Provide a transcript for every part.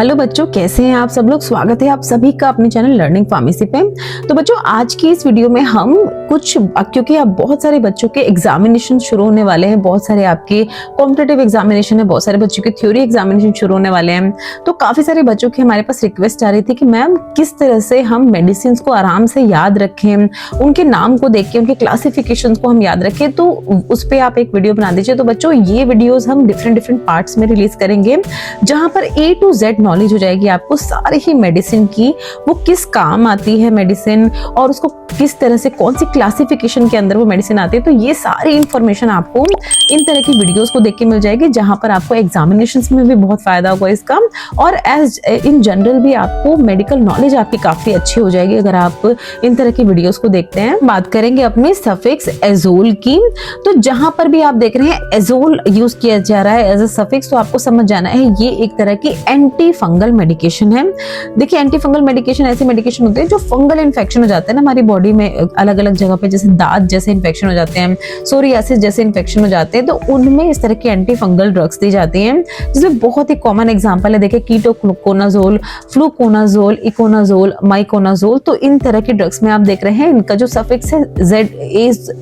Hello बच्चों, कैसे हैं आप सब लोग। स्वागत है आप सभी का अपने चैनल लर्निंग फार्मेसी पे। तो बच्चों, आज की इस वीडियो में हम क्योंकि अब बहुत सारे बच्चों के एग्जामिनेशन शुरू होने वाले हैं, बहुत सारे आपके कॉम्पिटिटिव एग्जामिनेशन है, बहुत सारे बच्चों के थ्योरी एग्जामिनेशन शुरू होने वाले हैं। तो काफी सारे बच्चों की हमारे पास रिक्वेस्ट आ रही थी कि मैम किस तरह से हम मेडिसिन को आराम से याद रखें, उनके नाम को देख के उनके क्लासिफिकेशन को हम याद रखें, तो उस पर आप एक वीडियो बना दीजिए। तो बच्चों, ये वीडियोज हम डिफरेंट पार्ट्स में रिलीज करेंगे, जहां पर A to Z नॉलेज हो जाएगी आपको सारी ही मेडिसिन की, वो किस काम आती है मेडिसिन और उसको किस तरह से कौन सी क्लासिफिकेशन के अंदर वो मेडिसिन आती है। तो ये सारी इंफॉर्मेशन आपको इन तरह की वीडियोस को देख के मिल जाएगी, जहां पर आपको एग्जामिनेशंस में भी बहुत फायदा होगा इसका, और एज इन जनरल भी आपको मेडिकल नॉलेज आपकी काफी अच्छी हो जाएगी अगर आप इन तरह की वीडियोस को देखते हैं। बात करेंगे अपने सफिक्स एजोल की। तो जहां पर भी आप देख रहे हैं एजोल यूज किया जा रहा है एज अ सफिक्स, तो आपको समझ जाना है ये एक तरह की एंटी फंगल मेडिकेशन है। देखिए, एंटी फंगल मेडिकेशन ऐसे मेडिकेशन होते हैं जो फंगल इन्फेक्शन हो जाते हैं ना हमारी बॉडी में अलग अलग जगह पे, जैसे दांत जैसे इन्फेक्शन हो जाते हैं, सोरियासिस जैसे इन्फेक्शन हो जाते हैं, तो उनमें इस तरह की एंटी फंगल ड्रग्स दी जाती हैं, जिसमें बहुत ही कॉमन एग्जांपल है। देखिए, कीटोकोनाजोल, फ्लूकोनाजोल, इकोनाजोल, माइकोनाजोल। तो इन तरह की ड्रग्स में आप देख रहे हैं इनका जो सफिक्स है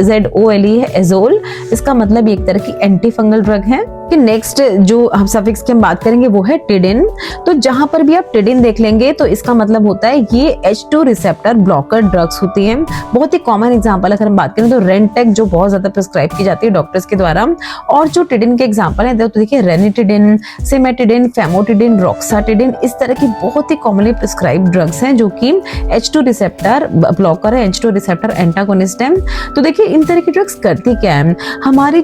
ZOLE है, एजोल। इसका मतलब एक तरह की एंटी फंगल ड्रग है। कि नेक्स्ट जो हम सफिक्स की हम बात करेंगे वो है टिडिन। तो जहां पर भी आप टिडिन देख लेंगे तो इसका मतलब होता है ये H2 रिसेप्टर ब्लॉकर ड्रग्स होती हैं। बहुत ही कॉमन एग्जांपल अगर हम बात करें तो रेंटेक जो बहुत ज्यादा प्रिस्क्राइब की जाती है डॉक्टर्स के द्वारा, और जो टिडिन के एग्जांपल है तो देखिए रेनिटिडिन, सिमेटिडिन, फेमोटिडिन, रॉक्साटिडिन, इस तरह की बहुत ही कॉमनली प्रिस्क्राइब ड्रग्स हैं जो कि H2 रिसेप्टर ब्लॉकर है, H2 रिसेप्टर एंटागोनिस्ट है। तो देखिए, इन तरह की ड्रग्स करती क्या है, हमारे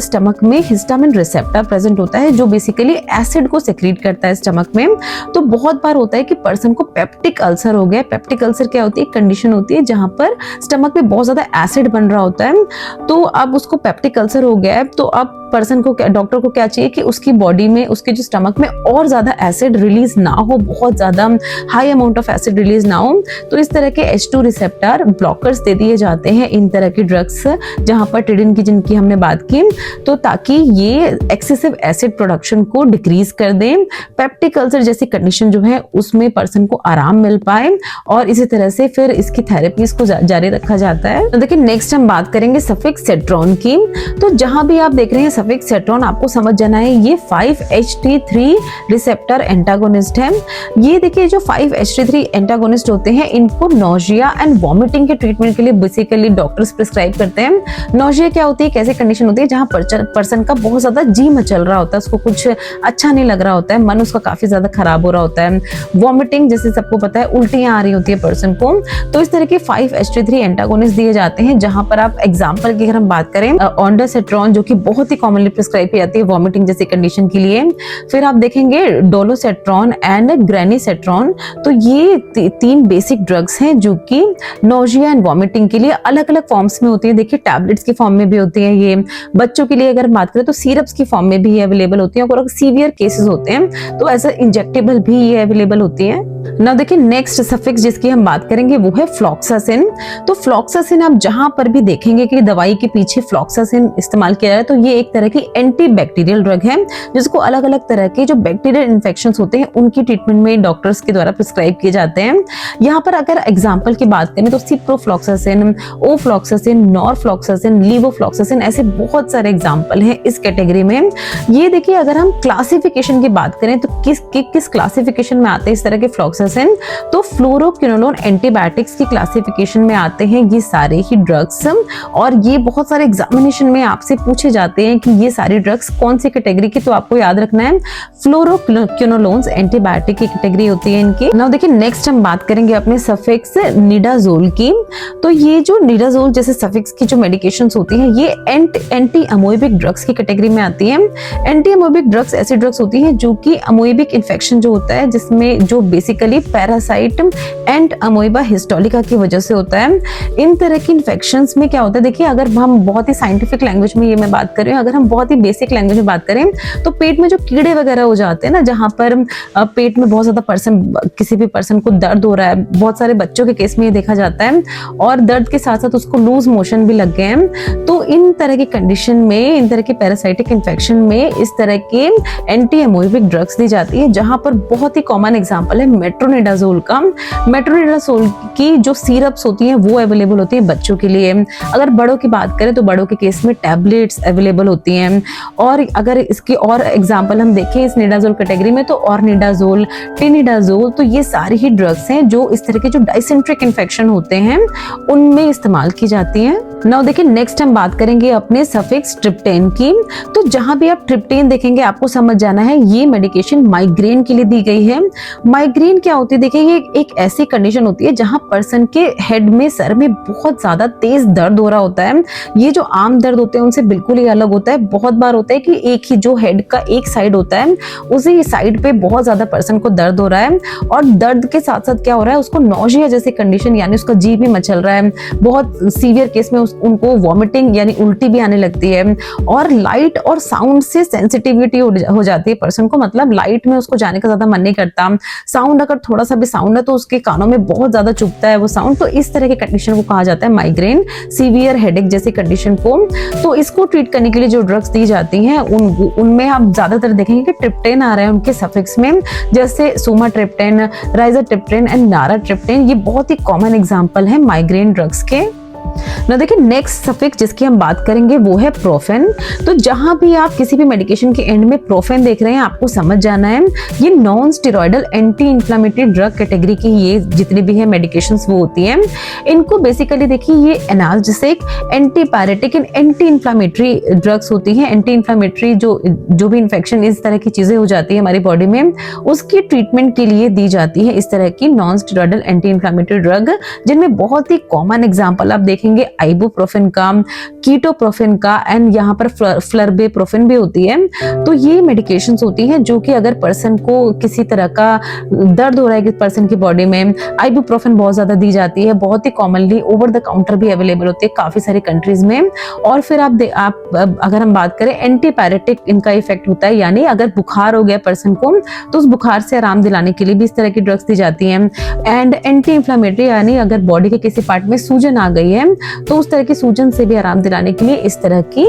स्टमक में हिस्टामिन रिसेप्टर प्रेजेंट होता है जो बेसिकली एसिड को सेक्रीट करता है स्टमक में। तो बहुत बार होता है कि पर्सन को पेप्टिक अल्सर हो गया। पेप्टिक अल्सर क्या होती है, कंडीशन होती है जहां पर स्टमक में बहुत ज्यादा एसिड बन रहा होता है। तो अब उसको पेप्टिक अल्सर हो गया है, तो अब पर्सन को डॉक्टर को क्या चाहिए कि उसकी बॉडी में, उसके जो स्टमक में और ज्यादा एसिड रिलीज ना हो, बहुत ज्यादा high amount of acid release ना हो। तो इस तरह के H2 रिसेप्टर ब्लॉकर्स दे दिए जाते हैं इन तरह की ड्रग्स, जहां पर टिडिन की जिनकी हमने बात की, तो ताकि ये एक्सेसिव एसिड प्रोडक्शन को डिक्रीज कर दें, पेप्टिक अल्सर जैसी कंडीशन जो है उसमें पर्सन को आराम मिल पाए, और इसी तरह से फिर इसकी थेरेपीज को जारी रखा जाता है। तो देखिए, नेक्स्ट हम बात करेंगे सफिक्स सेट्रॉन की। तो जहां भी आप देख रहे हैं सफिक्स सेट्रॉन, आपको समझ जाना है ये 5-HT3 रिसेप्टर एंटागोनिस्ट है। ये देखिए, जो 5-HT3 एंटागोनिस्ट होते हैं इनको नोजिया एंड वॉमिटिंग के ट्रीटमेंट के लिए बेसिकली डॉक्टर्स प्रिस्क्राइब करते हैं। नोजिया क्या होती है, कैसी कंडीशन होती है जहां पर्सन का बहुत ज्यादा जी मचल रहा होता है, उसको कुछ अच्छा नहीं लग रहा होता है, मन उसका काफी ज्यादा खराब हो रहा होता है। वॉमिटिंग, जैसे सबको पता है उल्टियां आ रही होती है पर्सन को। तो इस तरह के 5-HT3 एंटागोनिस्ट दिए जाते हैं, जहां पर आप एग्जांपल की अगर हम बात करें ऑन्डासेट्रॉन, जो कि बहुत ही कॉमनली प्रिस्क्राइब की जाती है वॉमिटिंग जैसी कंडीशन के लिए। फिर आप देखेंगे डोलोसेट्रॉन एंड ग्रेनिसेट्रॉन। तो ये तीन बेसिक ड्रग्स हैं जो कि नोजिया एंड वॉमिटिंग के लिए अलग अलग फॉर्म्स में होती है। देखिए, टैबलेट्स की फॉर्म में भी होती है ये, बच्चों के लिए अगर बात करें तो सिरप्स की फॉर्म में भी ये अवेलेबल होती है, और सीवियर केसेस होते हैं तो एज अ इंजेक्टेबल भी ये अवेलेबल होती है। नाउ देखिए, नेक्स्ट सफिक्स जिसकी हम बात करेंगे वो है फ्लॉक्सासिन। तो फ्लॉक्सासिन आप जहां पर भी देखेंगे कि दवाई के पीछे फ्लॉक्सासिन इस्तेमाल किया जाए, तो ये एक तरह की एंटीबैक्टीरियल ड्रग है, जिसको अलग अलग तरह के जो बैक्टीरियल इन्फेक्शंस होते हैं उनकी ट्रीटमेंट में डॉक्टर्स के द्वारा प्रिस्क्राइब किए जाते हैं। यहाँ पर अगर एग्जांपल की बात करें तो सिप्रोफ्लॉक्सासिन, ओफ्लॉक्सासिन, नॉरफ्लॉक्सासिन, लीवोफ्लॉक्सासिन, ऐसे बहुत सारे एग्जांपल हैं इस कैटेगरी में। ये देखिए, अगर हम क्लासिफिकेशन की बात करें तो किस क्लासिफिकेशन में आते हैं इस तरह के फ्लॉक्सासिन, तो फ्लोरोक्विनोलोन एंटीबायोटिक्स की क्लासिफिकेशन में आते हैं ये सारे ही ड्रग्स। और ये बहुत सारे एग्जामिनेशन में आपसे पूछे जाते हैं कि ये सारी ड्रग्स कौन सी कैटेगरी की, तो आपको याद रखना है फ्लोरोक्विनोलोन्स एंटीबायोटिक की कैटेगरी होती है इनकी। नाउ देखिए, नेक्स्ट हम बात करेंगे अपने सफिक्स निडाजोल की। तो ये जो निडाजोल जैसे सफिक्स की जो मेडिकेशंस होती हैं ये एंटी अमोइबिक ड्रग्स की कैटेगरी में आती है। एंटी अमोइबिक ड्रग्स ऐसी ड्रग्स होती हैं जो कि अमोइबिक इन्फेक्शन जो होता है, जिसमें जो basically basically parasite and amoeba histolytica की वजह से होता है। इन तरह की इन्फेक्शंस में क्या होता है, देखिए अगर हम बहुत ही साइंटिफिक लैंग्वेज में ये मैं बात कर रही हूँ, अगर हम बहुत ही बेसिक लैंग्वेज में बात करें तो पेट में जो कीड़े वगैरह हो जाते हैं ना, जहाँ पर पेट में बहुत ज्यादा किसी भी पर्सन को दर्द हो रहा है, बहुत सारे बच्चों के केस में ये देखा जाता है, और दर्द के साथ साथ उसको लूज मोशन भी लग गए हैं, तो इन तरह की कंडीशन में, इन तरह के पैरासाइटिक इन्फेक्शन में इस तरह के एंटी एमोइबिक ड्रग्स दी जाती है, जहां पर बहुत ही कॉमन एग्जांपल है मेट्रोनिडाजोल का। मेट्रोनिडाजोल की जो सिरप्स होती हैं वो अवेलेबल होती है बच्चों के लिए। अगर बड़ों की बात करें तो बड़ों के केस में टैबलेट्स अवेलेबल होती हैं। और अगर इसकी और एग्जांपल हम देखें इस निडाजोल कैटेगरी में, तो ऑर्निडाजोल, टिनिडाजोल, तो ये सारी ही ड्रग्स हैं जो इस तरह के जो डाइसेंट्रिक इन्फेक्शन होते हैं उनमें इस्तेमाल की जाती हैं। नाउ देखिए नेक्स्ट हम बात करेंगे अपने सफिक्स ट्रिप्टेन की। तो जहां भी आप ट्रिप्टेन देखेंगे आपको समझ जाना है ये मेडिकेशन माइग्रेन के लिए दी गई है। माइग्रेन क्या होती है, देखिए ये एक ऐसी कंडीशन होती है जहां पर्सन के हेड में, सर में बहुत ज्यादा तेज दर्द हो रहा होता है। ये जो आम दर्द होते हैं उनसे बिल्कुल ही अलग होता है। बहुत बार होता है कि एक ही जो हेड का एक साइड होता है उसी साइड पे बहुत ज्यादा पर्सन को दर्द हो रहा है, और दर्द के साथ साथ क्या हो रहा है, उसको नौजिया जैसी कंडीशन यानी उसका जी भी मचल रहा है। बहुत सीवियर केस में उनको वॉमिटिंग यानी उल्टी भी आने लगती है, और लाइट और साउंड से सेंसिटिविटी हो जाती है पर्सन को, मतलब लाइट में उसको जाने का ज्यादा मन नहीं करता। साउंड अगर थोड़ा सा भी साउंड है तो उसके कानों में बहुत ज्यादा चुभता है वो साउंड। तो इस तरह के कंडीशन को कहा जाता है माइग्रेन, सीवियर हेडेक जैसी कंडीशन को। तो इसको ट्रीट करने के लिए जो ड्रग्स दी जाती हैं उनमें आप ज्यादातर देखेंगे कि ट्रिप्टेन आ रहा है उनके सफिक्स में, जैसे सुमाट्रिप्टेन, राइजाट्रिप्टेन एंड नाराट्रिप्टेन। ये बहुत ही कॉमन एग्जांपल है माइग्रेन ड्रग्स के। ना देखिए नेक्स्ट सफिक्स जिसकी हम बात करेंगे वो है प्रोफेन। तो जहां भी आप किसी भी मेडिकेशन के एंड में प्रोफेन देख रहे हैं आपको समझ जाना है ये non steroidal anti inflammatory drug category की ये जितनी भी है मेडिकेशंस वो होती हैं। इनको बेसिकली देखिए ये analgesic, antipyretic and anti inflammatory drugs होती हैं। एंटी इंफ्लेमेटरी जो भी इन्फेक्शन इस तरह की चीजें हो जाती है हमारी बॉडी में उसकी ट्रीटमेंट के लिए दी जाती है इस तरह की non steroidal anti inflammatory drug, जिनमें बहुत ही कॉमन एग्जाम्पल आप देखेंगे आइबुप्रोफेन का, कीटोप्रोफेन का एंड यहाँ पर फ्लर्बेप्रोफेन भी होती है। तो ये मेडिकेशंस होती हैं जो कि अगर पर्सन को किसी तरह का दर्द हो रहा है कि पर्सन की बॉडी में, आइबुप्रोफेन बहुत ज्यादा दी जाती है। बहुत ही कॉमनली ओवर द काउंटर भी अवेलेबल होती है काफी सारी कंट्रीज में। और फिर आप अगर हम बात करें एंटीपायरेटिक इनका इफेक्ट होता है, यानी अगर बुखार हो गया पर्सन को तो उस बुखार से आराम दिलाने के लिए भी इस तरह की ड्रग्स दी जाती हैं। एंड एंटी इंफ्लेमेटरी यानी अगर बॉडी के किसी पार्ट में सूजन आ गई है तो उस तरह की सूजन से भी आराम दिलाने के लिए इस तरह की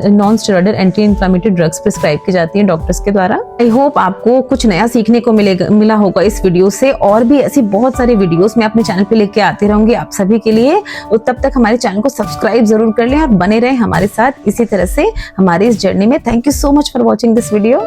non steroidal anti inflammatory drugs prescribe की जाती हैं डॉक्टर्स के द्वारा। आई होप आपको कुछ नया सीखने को मिला होगा इस वीडियो से, और भी ऐसी बहुत सारी वीडियोस मैं अपने चैनल पे लेके आती रहूंगी आप सभी के लिए। और तब तक हमारे चैनल को सब्सक्राइब जरूर कर लें और बने रहें हमारे साथ इसी तरह से हमारी इस जर्नी में। Thank you so much for watching this video.